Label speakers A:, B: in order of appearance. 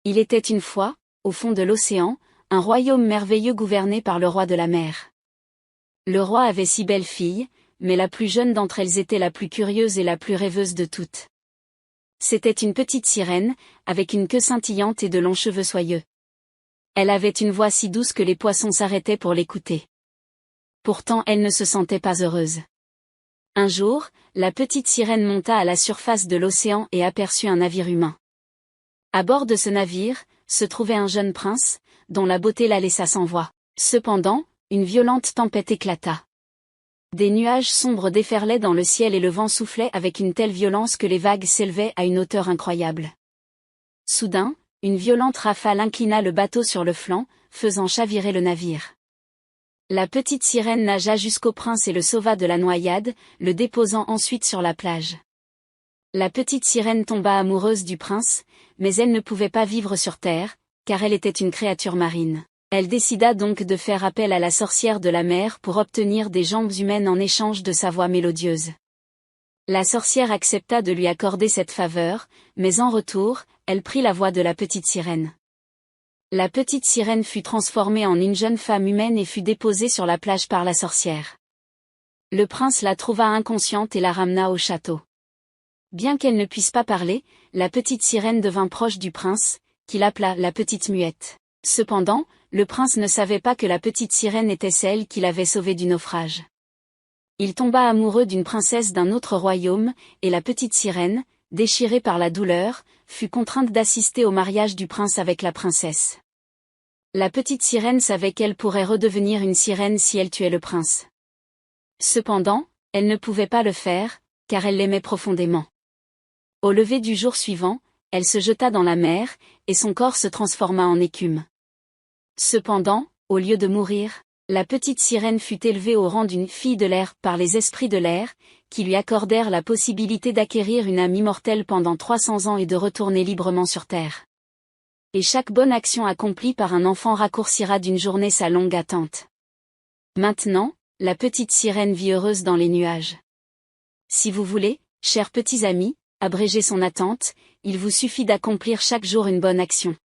A: Il était une fois, au fond de l'océan, un royaume merveilleux gouverné par le roi de la mer. Le roi avait 6 belles filles, mais la plus jeune d'entre elles était la plus curieuse et la plus rêveuse de toutes. C'était une petite sirène, avec une queue scintillante et de longs cheveux soyeux. Elle avait une voix si douce que les poissons s'arrêtaient pour l'écouter. Pourtant elle ne se sentait pas heureuse. Un jour, la petite sirène monta à la surface de l'océan et aperçut un navire humain. À bord de ce navire, se trouvait un jeune prince, dont la beauté la laissa sans voix. Cependant, une violente tempête éclata. Des nuages sombres déferlaient dans le ciel et le vent soufflait avec une telle violence que les vagues s'élevaient à une hauteur incroyable. Soudain, une violente rafale inclina le bateau sur le flanc, faisant chavirer le navire. La petite sirène nagea jusqu'au prince et le sauva de la noyade, le déposant ensuite sur la plage. La petite sirène tomba amoureuse du prince, mais elle ne pouvait pas vivre sur terre, car elle était une créature marine. Elle décida donc de faire appel à la sorcière de la mer pour obtenir des jambes humaines en échange de sa voix mélodieuse. La sorcière accepta de lui accorder cette faveur, mais en retour, elle prit la voix de la petite sirène. La petite sirène fut transformée en une jeune femme humaine et fut déposée sur la plage par la sorcière. Le prince la trouva inconsciente et la ramena au château. Bien qu'elle ne puisse pas parler, la petite sirène devint proche du prince, qu'il appela la petite muette. Cependant, le prince ne savait pas que la petite sirène était celle qui l'avait sauvé du naufrage. Il tomba amoureux d'une princesse d'un autre royaume, et la petite sirène, déchirée par la douleur, fut contrainte d'assister au mariage du prince avec la princesse. La petite sirène savait qu'elle pourrait redevenir une sirène si elle tuait le prince. Cependant, elle ne pouvait pas le faire, car elle l'aimait profondément. Au lever du jour suivant, elle se jeta dans la mer, et son corps se transforma en écume. Cependant, au lieu de mourir, la petite sirène fut élevée au rang d'une fille de l'air par les esprits de l'air, qui lui accordèrent la possibilité d'acquérir une âme immortelle pendant 300 ans et de retourner librement sur terre. Et chaque bonne action accomplie par un enfant raccourcira d'une journée sa longue attente. Maintenant, la petite sirène vit heureuse dans les nuages. Si vous voulez, chers petits amis, abréger son attente, il vous suffit d'accomplir chaque jour une bonne action.